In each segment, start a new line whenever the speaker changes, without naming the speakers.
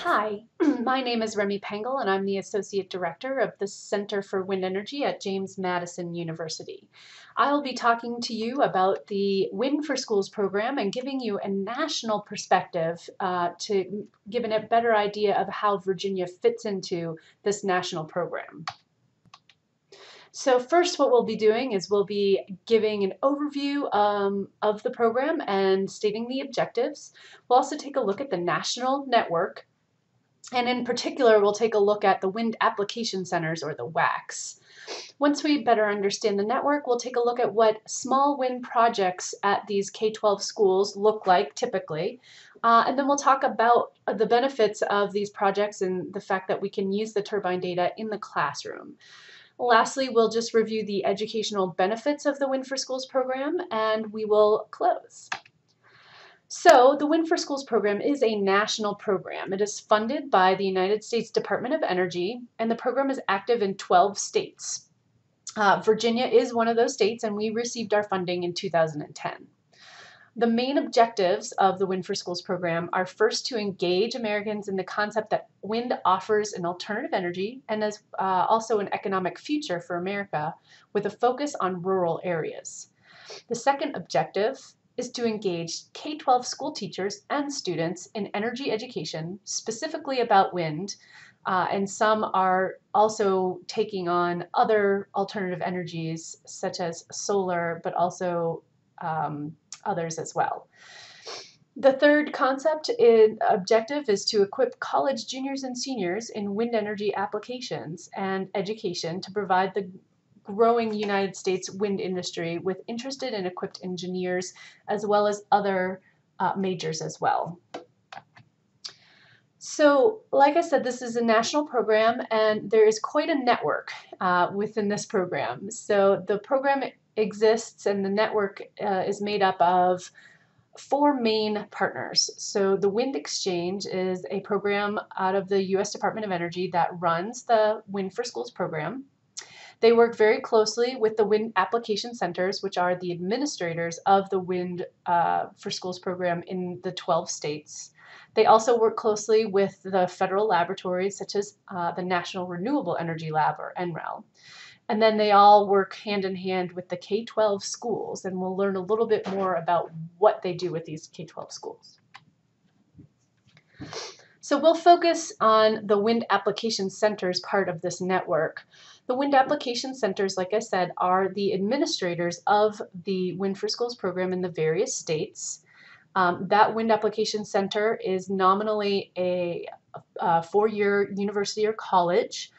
Hi, my name is Remy Pengel and I'm the Associate Director of the Center for Wind Energy at James Madison University. I'll be talking to you about the Wind for Schools program and giving you a national perspective to give a better idea of how Virginia fits into this national program. So first what we'll be doing is we'll be giving an overview of the program and stating the objectives. We'll also take a look at the national network. And in particular, we'll take a look at the Wind Application Centers, or the WACs. Once we better understand the network, we'll take a look at what small wind projects at these K-12 schools look like typically. And then we'll talk about the benefits of these projects and the fact that we can use the turbine data in the classroom. Lastly, we'll just review the educational benefits of the Wind for Schools program, and we will close. So the Wind for Schools program is a national program. It is funded by the United States Department of Energy, and the program is active in 12 states. Virginia is one of those states, and we received our funding in 2010. The main objectives of the Wind for Schools program are first to engage Americans in the concept that wind offers an alternative energy and is also an economic future for America with a focus on rural areas. The second objective is to engage K-12 school teachers and students in energy education, specifically about wind, and some are also taking on other alternative energies such as solar, but also others as well. The third objective is to equip college juniors and seniors in wind energy applications and education to provide the growing United States wind industry with interested and equipped engineers, as well as other majors as well. So, like I said, this is a national program, and there is quite a network within this program. So the program exists, and the network is made up of 4 main partners. So the Wind Exchange is a program out of the U.S. Department of Energy that runs the Wind for Schools program. They work very closely with the Wind Application Centers, which are the administrators of the Wind for Schools program in the 12 states. They also work closely with the federal laboratories, such as the National Renewable Energy Lab, or NREL. And then they all work hand in hand with the K-12 schools, and we'll learn a little bit more about what they do with these K-12 schools. So we'll focus on the Wind Application Centers part of this network. The Wind Application Centers, like I said, are the administrators of the Wind for Schools program in the various states. That Wind Application Center is nominally a 4-year university or college.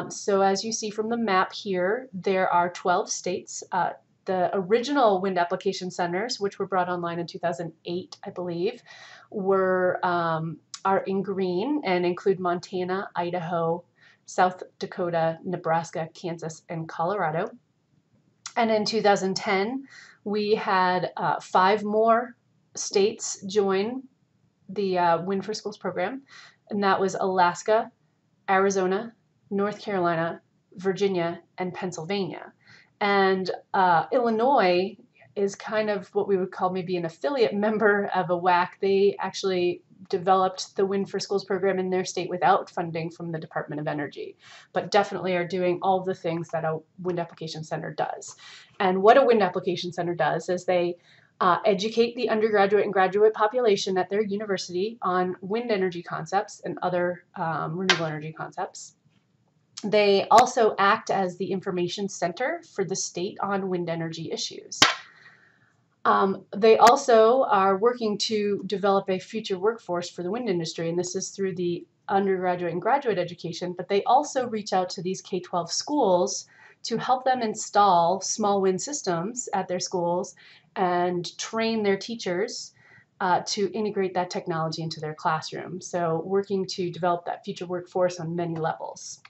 So as you see from the map here, there are 12 states. The original Wind Application Centers, which were brought online in 2008, I believe, are in green and include Montana, Idaho, South Dakota, Nebraska, Kansas, and Colorado. And in 2010, we had 5 more states join the Wind for Schools program, and that was Alaska, Arizona, North Carolina, Virginia, and Pennsylvania. And Illinois is kind of what we would call maybe an affiliate member of a WAC. They actually developed the Wind for Schools program in their state without funding from the Department of Energy, but definitely are doing all the things that a Wind Application Center does. And what a Wind Application Center does is they educate the undergraduate and graduate population at their university on wind energy concepts and other renewable energy concepts. They also act as the information center for the state on wind energy issues. They also are working to develop a future workforce for the wind industry, and this is through the undergraduate and graduate education, but they also reach out to these K-12 schools to help them install small wind systems at their schools and train their teachers to integrate that technology into their classroom. So working to develop that future workforce on many levels.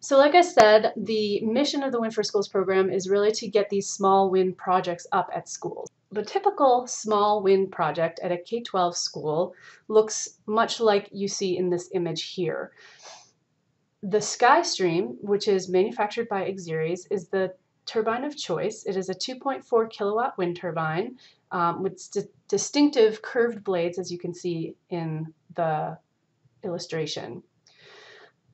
So like I said, the mission of the Wind for Schools program is really to get these small wind projects up at schools. The typical small wind project at a K-12 school looks much like you see in this image here. The SkyStream, which is manufactured by Exeres, is the turbine of choice. It is a 2.4 kilowatt wind turbine with distinctive curved blades, as you can see in the illustration.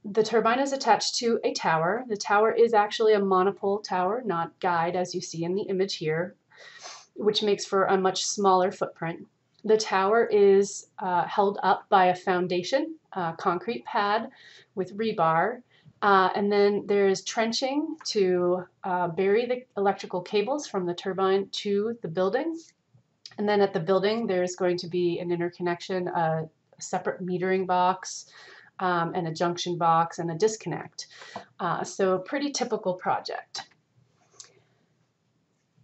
The turbine is attached to a tower. The tower is actually a monopole tower, not guide, as you see in the image here, which makes for a much smaller footprint. The tower is held up by a foundation, concrete pad with rebar, and then there's trenching to bury the electrical cables from the turbine to the building. And then at the building, there's going to be an interconnection, a separate metering box, and a junction box and a disconnect. So a pretty typical project.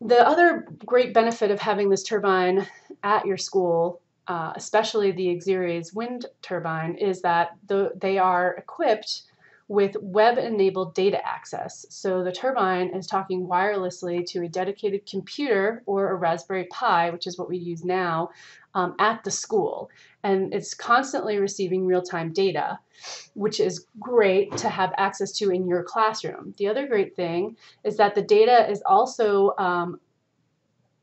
The other great benefit of having this turbine at your school, especially the Exeres wind turbine, is that they are equipped with web-enabled data access. So the turbine is talking wirelessly to a dedicated computer or a Raspberry Pi, which is what we use now, at the school. And it's constantly receiving real-time data, which is great to have access to in your classroom. The other great thing is that the data is also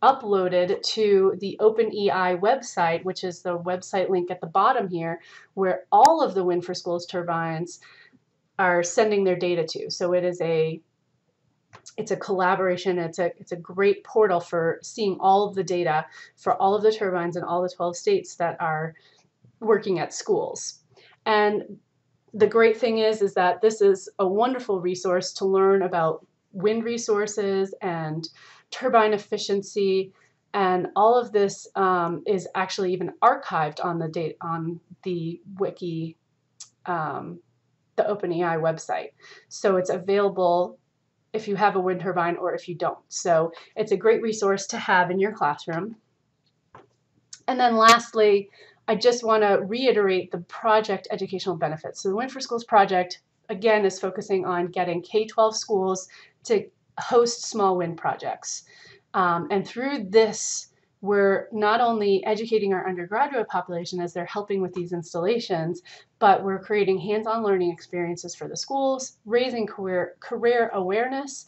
uploaded to the OpenEI website, which is the website link at the bottom here, where all of the Wind for Schools turbines are sending their data to. So it's a collaboration. It's a great portal for seeing all of the data for all of the turbines in all the 12 states that are working at schools. And the great thing is that this is a wonderful resource to learn about wind resources and turbine efficiency, and all of this is actually even archived on the wiki, the OpenEI website. So it's available if you have a wind turbine or if you don't. So it's a great resource to have in your classroom. And then lastly, I just want to reiterate the project educational benefits. So the Wind for Schools project, again, is focusing on getting K-12 schools to host small wind projects. And through this, we're not only educating our undergraduate population as they're helping with these installations, but we're creating hands-on learning experiences for the schools, raising career awareness,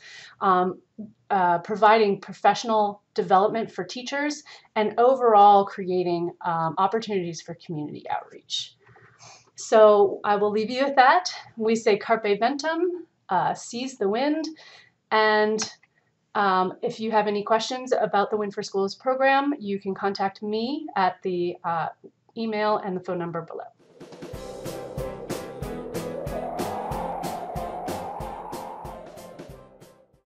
providing professional development for teachers, and overall creating opportunities for community outreach. So I will leave you with that. We say carpe ventum, seize the wind, and if you have any questions about the Wind for Schools program, you can contact me at the email and the phone number below.